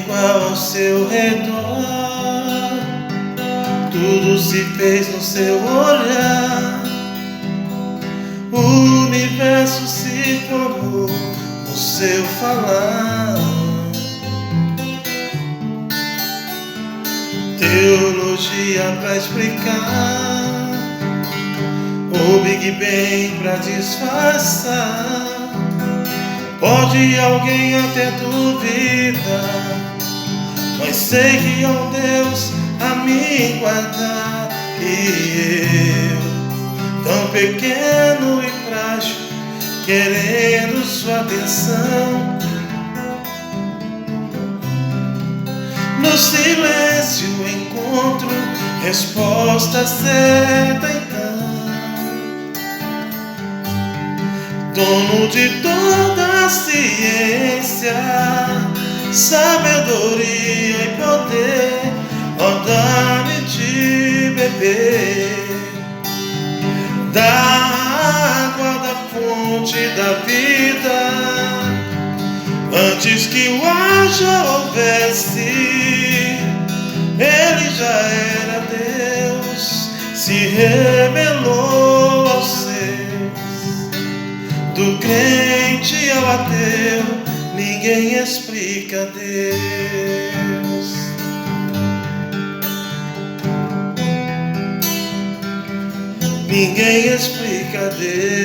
igual ao seu redor. Tudo se fez no seu olhar. O universo se formou no seu falar. Teologia pra explicar, o Big Bang pra disfarçar. Pode alguém até duvidar, mas sei que é um Deus a me guardar. E eu, tão pequeno e frágil, querendo sua atenção. No silêncio encontro resposta certa então. Dono de toda a ciência, sabedoria e poder, ó, dá-me de beber da água da fonte da vida. Antes que o ar já houvesse, ele já era Deus, se revelou aos seus. Do crente ao ateu, ninguém explica Deus. Ninguém explica Deus.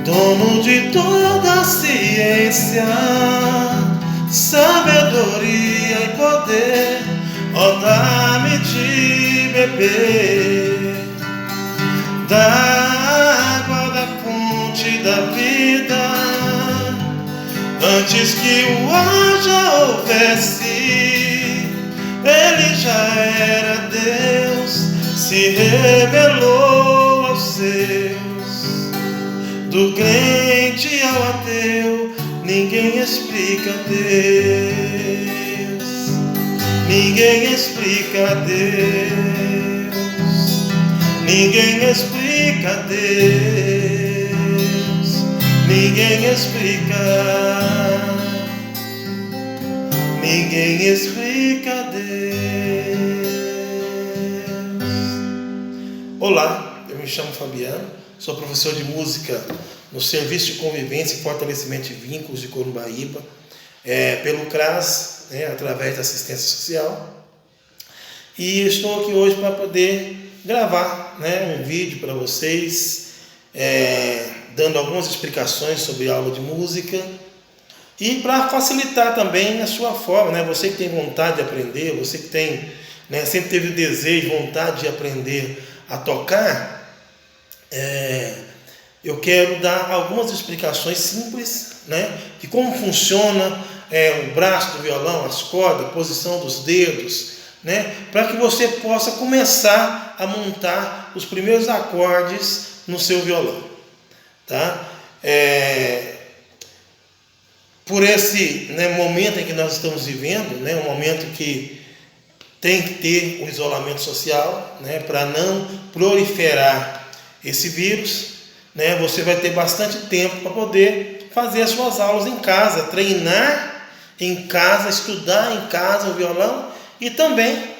Dono de toda a ciência, sabedoria e poder, ó, dá-me de beber da água da fonte da vida. Antes que o ar já houvesse, ele já era Deus, se revelou aos seus. Do crente ao ateu, ninguém explica Deus. Ninguém explica Deus. Ninguém explica Deus. Ninguém explica. Ninguém explica Deus. Olá, eu me chamo Fabiano. Sou professor de música no Serviço de Convivência e Fortalecimento de Vínculos de Corumbaíba, pelo CRAS, através da assistência social. E estou aqui hoje para poder gravar um vídeo para vocês, dando algumas explicações sobre a aula de música e para facilitar também a sua forma, você que tem vontade de aprender, você que tem, sempre teve o desejo, vontade de aprender a tocar. Eu quero dar algumas explicações simples, de como funciona o braço do violão, as cordas, a posição dos dedos, para que você possa começar a montar os primeiros acordes no seu violão, tá? Por esse momento em que nós estamos vivendo, um momento que tem que ter o isolamento social, para não proliferar esse vírus, você vai ter bastante tempo para poder fazer as suas aulas em casa, treinar em casa, estudar em casa o violão e também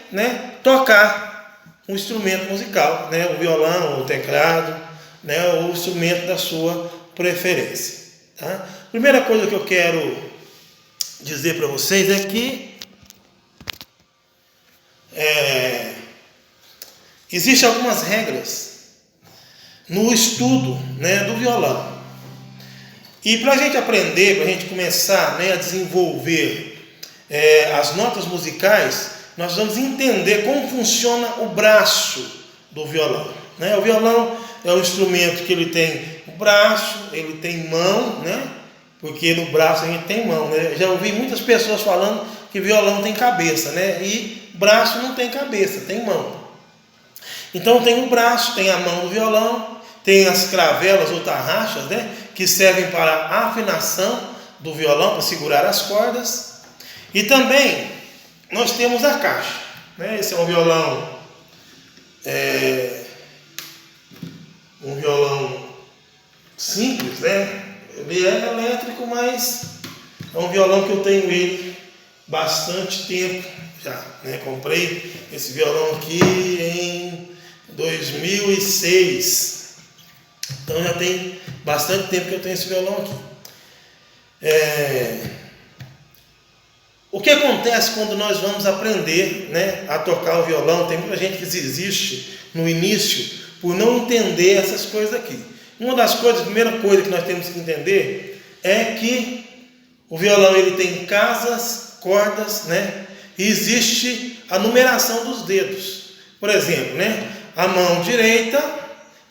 tocar um instrumento musical, o violão, o teclado, o instrumento da sua preferência. Tá? Primeira coisa que eu quero dizer para vocês é que existem algumas regras no estudo do violão. E para a gente aprender, para a gente começar a desenvolver as notas musicais, nós vamos entender como funciona o braço do violão. O violão é um instrumento que ele tem o braço, ele tem mão, porque no braço a gente tem mão. Já ouvi muitas pessoas falando que violão tem cabeça, e braço não tem cabeça, tem mão. Então tem o braço, tem a mão do violão, tem as cravelas ou tarraxas, que servem para a afinação do violão, para segurar as cordas. E também nós temos a caixa. Esse é um violão um violão simples, né? Ele é elétrico, mas é um violão que eu tenho ele bastante tempo já, né? Comprei esse violão aqui em 2006, então já tem bastante tempo que eu tenho esse violão aqui. O que acontece quando nós vamos aprender, né, a tocar o violão? Tem muita gente que desiste no início por não entender essas coisas aqui. Uma das coisas, a primeira coisa que nós temos que entender é que o violão ele tem casas, cordas, né, e existe a numeração dos dedos. Por exemplo, né, a mão direita,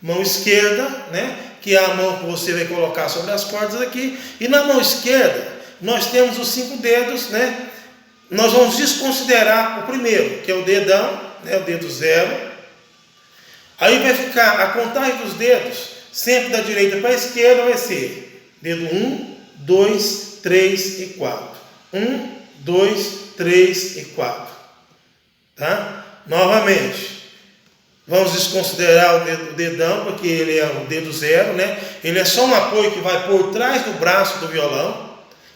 mão esquerda, né, que é a mão que você vai colocar sobre as cordas aqui, e na mão esquerda nós temos os 5 dedos, né? Nós vamos desconsiderar o primeiro, que é o dedão, né? O dedo 0. Aí vai ficar a contagem dos dedos, sempre da direita para a esquerda, vai ser dedo 1, 2, 3 e 4. 1, 2, 3 e 4. Tá? Novamente. Vamos desconsiderar o dedão, porque ele é o dedo 0, né? Ele é só um apoio que vai por trás do braço do violão,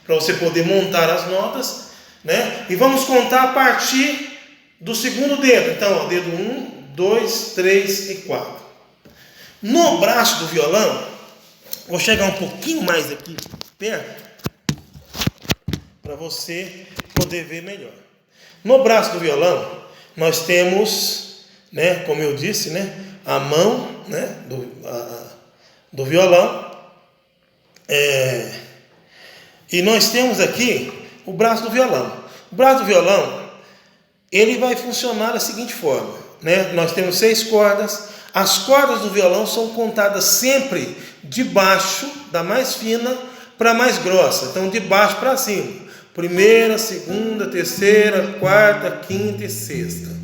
para você poder montar as notas, né? E vamos contar a partir do segundo dedo. Então, ó, dedo 1, 2, 3 e 4. No braço do violão, vou chegar um pouquinho mais aqui perto, para você poder ver melhor. No braço do violão, nós temos, né, como eu disse, né, a mão, né, do violão, e nós temos aqui o braço do violão. O braço do violão, ele vai funcionar da seguinte forma, né? Nós temos 6 cordas. As cordas do violão são contadas sempre de baixo, da mais fina para a mais grossa. Então, de baixo para cima. Primeira, segunda, terceira, quarta, quinta e sexta.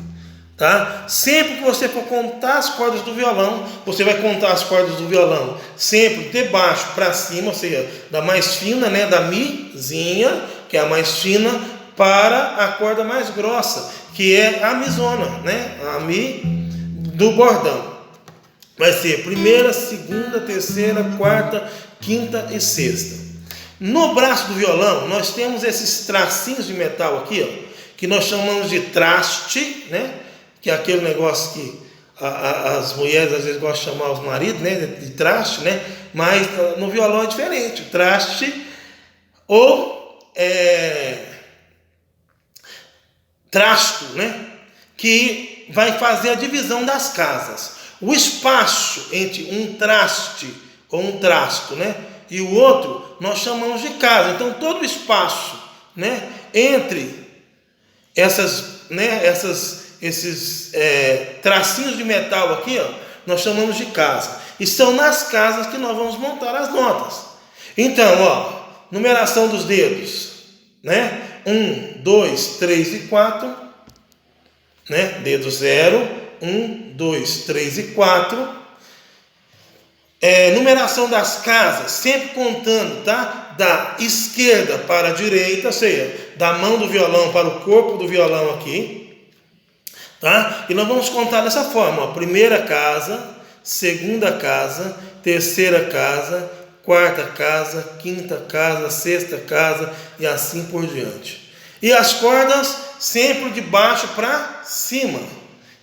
Tá? Sempre que você for contar as cordas do violão, você vai contar as cordas do violão sempre de baixo para cima, ou seja, da mais fina, né, da mizinha, que é a mais fina, para a corda mais grossa, que é a mizona, né, a mi do bordão. Vai ser primeira, segunda, terceira, quarta, quinta e sexta. No braço do violão, nós temos esses tracinhos de metal aqui, ó, que nós chamamos de traste, né? Que é aquele negócio que as mulheres às vezes gostam de chamar os maridos, né, de traste, né? Mas no violão é diferente. O traste ou trasto, né? Que vai fazer a divisão das casas. O espaço entre um traste ou um trasto, né, e o outro nós chamamos de casa. Então todo o espaço, né, entre esses tracinhos de metal aqui, ó, nós chamamos de casa. E são nas casas que nós vamos montar as notas. Então, ó, numeração dos dedos, né? 1, 2, 3 e 4, né? Dedo 0, 1, 2, 3 e 4. Numeração das casas, sempre contando, tá? Da esquerda para a direita, ou seja, da mão do violão para o corpo do violão aqui. Tá? E nós vamos contar dessa forma, ó, primeira casa, segunda casa, terceira casa, quarta casa, quinta casa, sexta casa e assim por diante. E as cordas sempre de baixo para cima.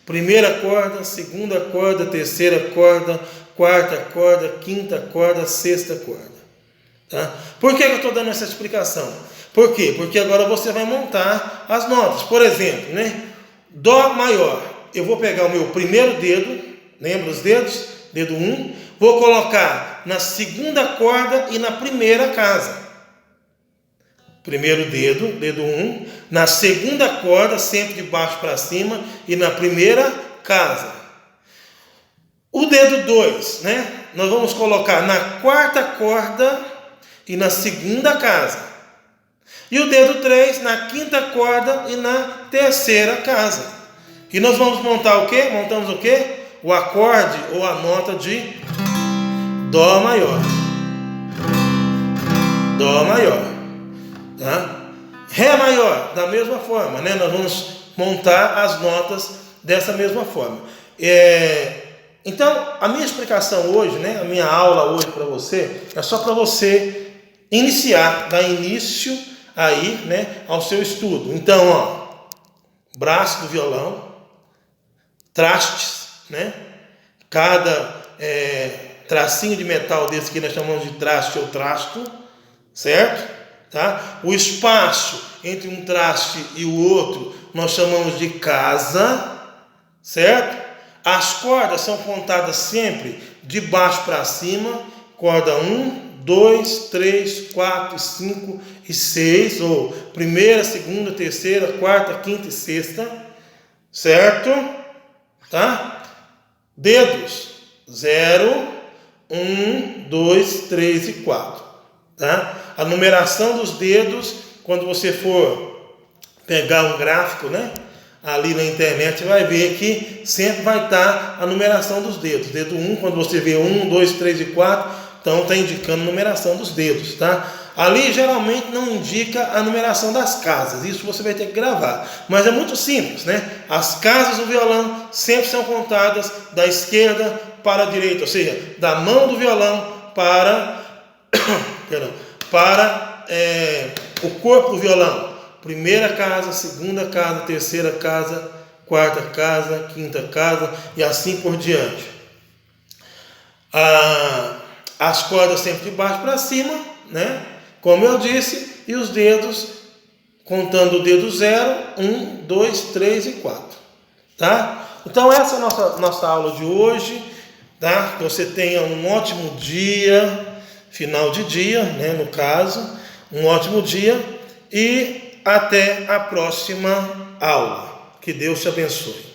Primeira corda, segunda corda, terceira corda, quarta corda, quinta corda, sexta corda. Tá? Por que eu estou dando essa explicação? Por quê? Porque agora você vai montar as notas. Por exemplo, né? Dó maior, eu vou pegar o meu primeiro dedo, lembra os dedos? Dedo 1, vou colocar na segunda corda e na primeira casa. Primeiro dedo, dedo 1, na segunda corda, sempre de baixo para cima, e na primeira casa. O dedo 2, né? Nós vamos colocar na quarta corda e na segunda casa. E o dedo 3 na quinta corda e na terceira casa. E nós vamos montar o quê? Montamos o quê? O acorde ou a nota de Dó maior. Dó maior. Tá? Ré maior, da mesma forma, né? Nós vamos montar as notas dessa mesma forma. Então, a minha explicação hoje, né, a minha aula hoje para você, é só para você iniciar, dar início aí, né, ao seu estudo. Então, ó, braço do violão, trastes, né, cada tracinho de metal desse que nós chamamos de traste ou trasto, certo? Tá? O espaço entre um traste e o outro nós chamamos de casa, certo? As cordas são contadas sempre de baixo para cima, corda 1, 2, 3, 4, 5 e 6, ou primeira, segunda, terceira, quarta, quinta e sexta, certo? Tá? Dedos 0, 1, 2, 3 e 4. Tá? A numeração dos dedos, quando você for pegar um gráfico, né, ali na internet, você vai ver que sempre vai estar a numeração dos dedos. Dedo 1, quando você vê 1, 2, 3 e 4, então está indicando a numeração dos dedos. Tá? Ali geralmente não indica a numeração das casas, isso você vai ter que gravar. Mas é muito simples, né? As casas do violão sempre são contadas da esquerda para a direita, ou seja, da mão do violão para, o corpo do violão. Primeira casa, segunda casa, terceira casa, quarta casa, quinta casa e assim por diante. As cordas sempre de baixo para cima, né? Como eu disse, e os dedos, contando o dedo 0, 1, 2, 3 e 4. Tá? Então essa é a nossa aula de hoje. Tá? Que você tenha um ótimo dia, final de dia, né, no caso, um ótimo dia e até a próxima aula. Que Deus te abençoe.